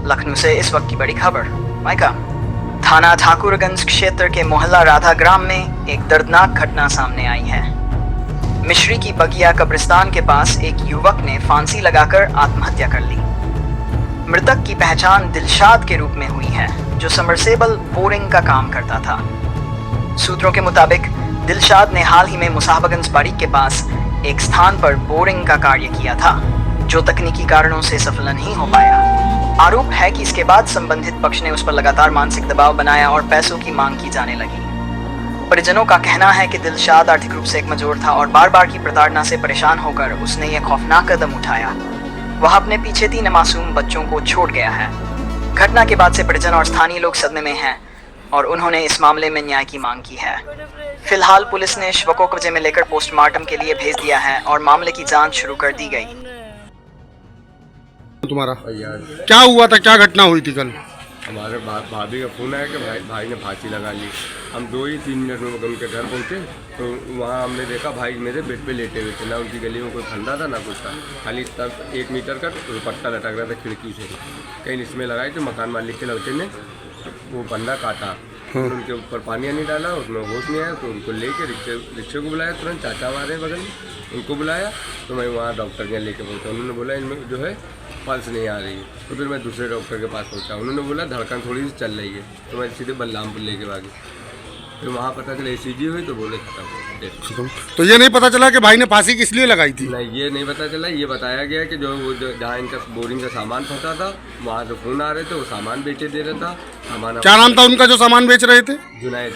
लखनऊ से इस वक्त की बड़ी खबर। माइका, थाना ठाकुरगंज क्षेत्र के मोहल्ला राधा ग्राम में एक दर्दनाक घटना सामने आई है। मिश्री की बगिया कब्रिस्तान के पास एक युवक ने फांसी लगाकर आत्महत्या कर ली। मृतक की पहचान दिलशाद के रूप में हुई है, जो समरसेबल बोरिंग का काम करता था। सूत्रों के मुताबिक दिलशाद ने हाल ही में मुसाहबगंज बाड़ी के पास एक स्थान पर बोरिंग का कार्य किया था, जो तकनीकी कारणों से सफल नहीं हो पाया। आरोप है कि इसके बाद संबंधित पक्ष ने उस पर लगातार मानसिक दबाव बनाया और पैसों की मांग की जाने लगी। परिजनों का कहना है कि दिलशाद आर्थिक रूप से एक मजबूर था और बार बार की प्रताड़ना से परेशान होकर उसने यह खौफनाक कदम उठाया। वह अपने पीछे 3 मासूम बच्चों को छोड़ गया है। घटना के बाद से परिजन और स्थानीय लोग सदमे में हैं और उन्होंने इस मामले में न्याय की मांग की है। फिलहाल पुलिस ने शव को कब्जे में लेकर पोस्टमार्टम के लिए भेज दिया है और मामले की जांच शुरू कर दी गई। तुम्हारा क्या हुआ था, क्या घटना हुई थी कल? हमारे भाभी का फोन आया कि भाई ने फांसी लगा ली। हम 2 ही 3 मिनट में उनके घर पहुँचे तो वहाँ हमने देखा भाई मेरे बेड पे लेटे हुए थे। ना उनकी गली में कोई फंदा था ना कुछ था, खाली तब 1 मीटर का दुपट्टा लटक रहा था खिड़की से। कहीं इसमें लगाई तो मकान मालिक के लड़के ने वो फंदा काटा। उनके ऊपर पानी नहीं डाला, उसमें होश नहीं आया तो उनको लेके रिक्शे को बुलाया। तुरंत चाचा हमारे बगल में, उनको बुलाया तो मैं वहाँ डॉक्टर के लेके पहुँचा। उन्होंने बोला इनमें जो है पल्स नहीं आ रही है। तो फिर मैं दूसरे डॉक्टर के पास पहुँचा, उन्होंने बोला धड़कन थोड़ी सी चल रही है। तो मैं सीधे बलरामपुर लेके भागी। फिर वहाँ पता चला ECG हुई तो बोले खत्म। तो ये नहीं पता चला कि भाई ने फांसी किस लिए लगाई थी? नहीं, ये नहीं पता चला। ये बताया गया कि जो जहाँ इनका बोरिंग का सामान फंसा था वहाँ से फोन आ रहे थे, वो सामान बेचे दे रहा था। सामान क्या नाम था उनका जो सामान बेच रहे थे? जुनैद।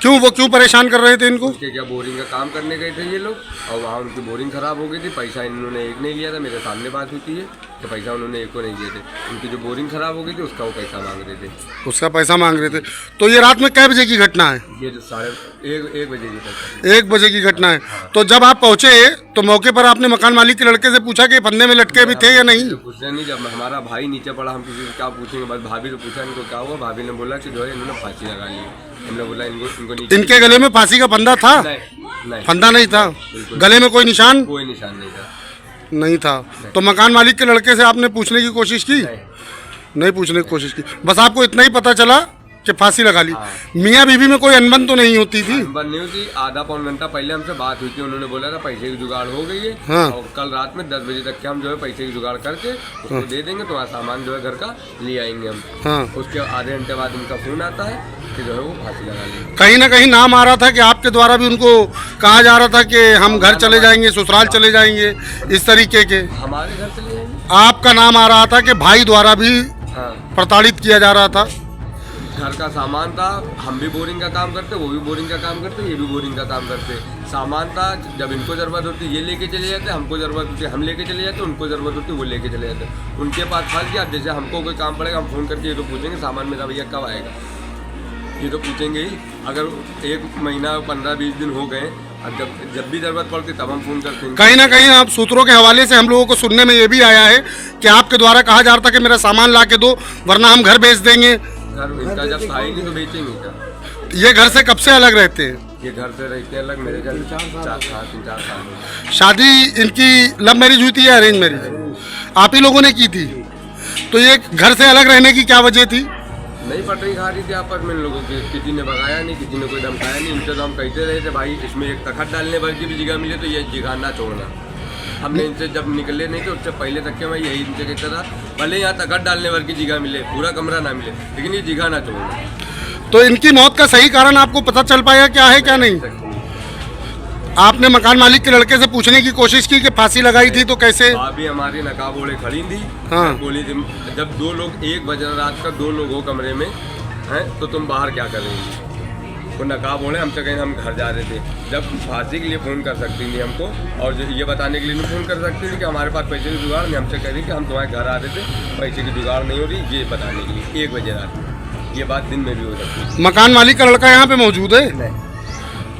वो क्यों परेशान कर रहे थे इनको? उसके क्या बोरिंग का काम करने गए थे ये लोग और वहाँ उनकी बोरिंग खराब हो गई थी। पैसा इन्होंने एक नहीं लिया था, मेरे सामने बात होती है कि पैसा उन्होंने एक को नहीं दिए थे। उनकी जो बोरिंग खराब हो गई थी उसका वो पैसा मांग रहे थे। उसका पैसा मांग रहे थे। तो ये रात में कै बजे की घटना है? ये 1:30 बजे की घटना। 1 बजे की घटना है। तो जब आप पहुँचे तो मौके पर आपने मकान मालिक के लड़के से पूछा कि फंदे में लटके भी थे या नहीं? पूछते नहीं, जब हमारा भाई नीचे पड़ा हम किसी से क्या पूछेंगे। बस भाभी ने पूछा इनको क्या हुआ। भाभी ने बोला कि जो है इन्होंने फांसी लगा ली। हमने बोला इनको नीचे। इनके गले में फांसी का फंदा था? नहीं, फंदा नहीं था। गले में कोई निशान? कोई निशान नहीं था। नहीं था। तो मकान मालिक के लड़के से आपने पूछने की कोशिश की? नहीं पूछने की कोशिश की। बस आपको इतना ही पता चला कि फांसी लगा ली। मियाँ बीवी में कोई अनबन तो नहीं होती थी? अनबन नहीं होती। आधा पौन घंटा पहले हमसे बात हुई थी। उन्होंने बोला था पैसे की जुगाड़ हो गई है। हाँ। और कल रात में 10 बजे तक के हम जो है पैसे की जुगाड़ करके उसको दे देंगे तो वहाँ सामान जो है घर का ले आएंगे हम। हाँ। उसके आधे घंटे बाद उनका फोन आता है कि जो है वो फांसी लगा लेंगे। कहीं ना कहीं नाम आ रहा था कि आपके द्वारा भी उनको कहा जा रहा था कि हम घर चले जाएंगे, ससुराल चले जाएंगे, इस तरीके के। हमारे घर चले जाएंगे। आपका नाम आ रहा था कि भाई द्वारा भी प्रताड़ित किया जा रहा था। घर का सामान था, हम भी बोरिंग का काम करते, वो भी बोरिंग का काम करते, ये भी बोरिंग का काम करते। सामान था, जब इनको ज़रूरत होती ये लेके चले जाते, हमको ज़रूरत होती हम लेके चले जाते, उनको ज़रूरत होती वो लेके चले जाते। उनके पास फंस गया। जैसे हमको कोई काम पड़ेगा हम फ़ोन करके ये तो पूछेंगे सामान मेरा भैया कब आएगा, ये तो पूछेंगे ही। अगर 1 महीना 15-20 दिन हो गए, अब जब भी ज़रूरत पड़ती तब हम फ़ोन करते हैं। कहीं ना कहीं आप सूत्रों के हवाले से हम लोगों को सुनने में ये भी आया है कि आपके द्वारा कहा जा रहा था कि मेरा सामान ला के दो वरना हम घर बेच देंगे। घर इनका जब था ही नहीं तो बेचेंगे क्या? ये घर से कब से अलग रहते हैं? ये घर से रहते हैं अलग, मेरे घर 3-4 साल। शादी इनकी लव मैरिज हुई थी या अरेंज मैरिज? आप ही लोगों ने की थी। तो ये घर से अलग रहने की क्या वजह थी? नहीं पटरी खा रही थी आपस में इन लोगों की। किसी ने भगाया नहीं, किसी ने कोई धमकाया नहीं। इनसे तो हम कहते रहे थे भाई इसमें एक तखत डालने भर की भी जगह मिले तो ये जगह ना छोड़ना। हमने इनसे जब निकले नहीं तो उससे पहले तक के मैं यही इनसे कहता था भले यहाँ तखत डालने भर की जगह मिले, पूरा कमरा ना मिले, लेकिन ये जगह ना छोड़ना। तो इनकी मौत का सही कारण आपको पता चल पाया क्या है क्या नहीं? आपने मकान मालिक के लड़के से पूछने की कोशिश की कि फांसी लगाई थी तो कैसे? भाभी हमारी नकाब ओढ़े खड़ी थी। हाँ। बोली थी जब 2 लोग 1 बजे रात का 2 लोग हो कमरे में हैं तो तुम बाहर क्या कर रही थी? वो नकाब ओढ़े हमसे कहीं हम घर जा रहे थे। जब फांसी के लिए फ़ोन कर सकती थी हमको और ये बताने के लिए नहीं फ़ोन कर सकती थी कि हमारे पास पैसे की जुगाड़ नहीं। हमसे कह रही कि हम तुम्हारे घर आ रहे थे, पैसे की जुगाड़ नहीं हो रही, ये बताने के लिए 1 बजे रात में। ये बात दिन में भी हो सकती है। मकान मालिक का लड़का यहाँ पे मौजूद है? नहीं।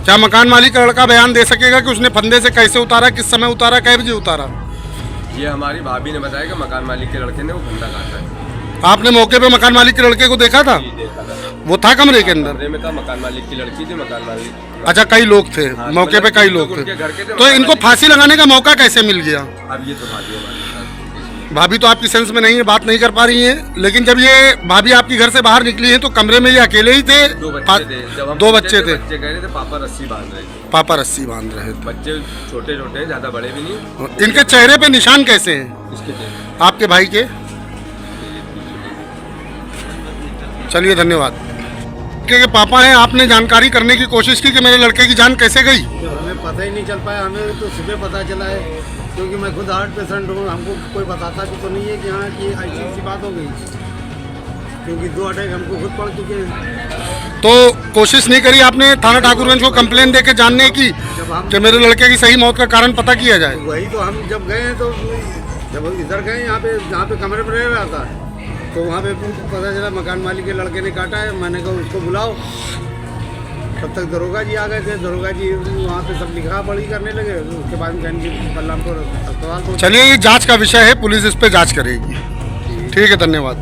क्या मकान मालिक का लड़का बयान दे सकेगा कि उसने फंदे से कैसे उतारा, किस समय उतारा, कै बजे उतारा? ये हमारी भाभी ने बताया कि मकान मालिक के लड़के ने वो फंदा काटा है। आपने मौके पे मकान मालिक के लड़के को देखा था? जी देखा था। वो था कमरे के अंदर? कमरे में था, मकान मालिक की लड़की थी, मकान मालिक। अच्छा, कई लोग थे। हाँ, मौके पे कई लोग थे। घर के थे। तो इनको फांसी लगाने का मौका कैसे मिल गया? अब ये तो भाभी हमारे साथ भाभी तो आपकी सेंस में नहीं है, बात नहीं कर पा रही हैं, लेकिन जब ये भाभी आपकी घर से बाहर निकली हैं तो कमरे में ये अकेले ही थे? दो बच्चे थे। जब हम दो बच्चे थे। बच्चे कह रहे थे पापा रस्सी बांध रहे थे। पापा रस्सी बांध रहे थे। बच्चे छोटे छोटे हैं, ज्यादा बड़े भी नहीं। इनके चेहरे पे निशान कैसे हैं? इसके थे। आपके भाई के? चलिए धन्यवाद। के पापा हैं, आपने जानकारी करने की कोशिश की कि मेरे लड़के की जान कैसे गई? हमें पता ही नहीं चल पाया, हमें तो सुबह पता चला है, क्योंकि मैं खुद हार्ट पेशेंट हूँ। हमको कोई बताता भी तो नहीं है कि हाँ कि ऐसी बात हो गई, क्योंकि 2 अटैक हमको खुद पड़ चुके हैं। तो कोशिश नहीं करी आपने थाना ठाकुरगंज को कंप्लेन देके जानने की कि मेरे लड़के की सही मौत का कारण पता किया जाए? वही तो हम जब गए हैं, तो जब इधर गए यहाँ पे जहाँ पे कमरे में रह रहा था, तो वहाँ पे पता चला मकान मालिक के लड़के ने काटा है। मैंने कहा उसको बुलाओ। तब तक दरोगा जी आ गए थे। दरोगा जी वहाँ पे सब लिखा पढ़ी करने लगे। उसके बाद में बलरामपुर अस्पताल। चलिए, ये जांच का विषय है, पुलिस इस पे जांच करेगी। ठीक है, धन्यवाद।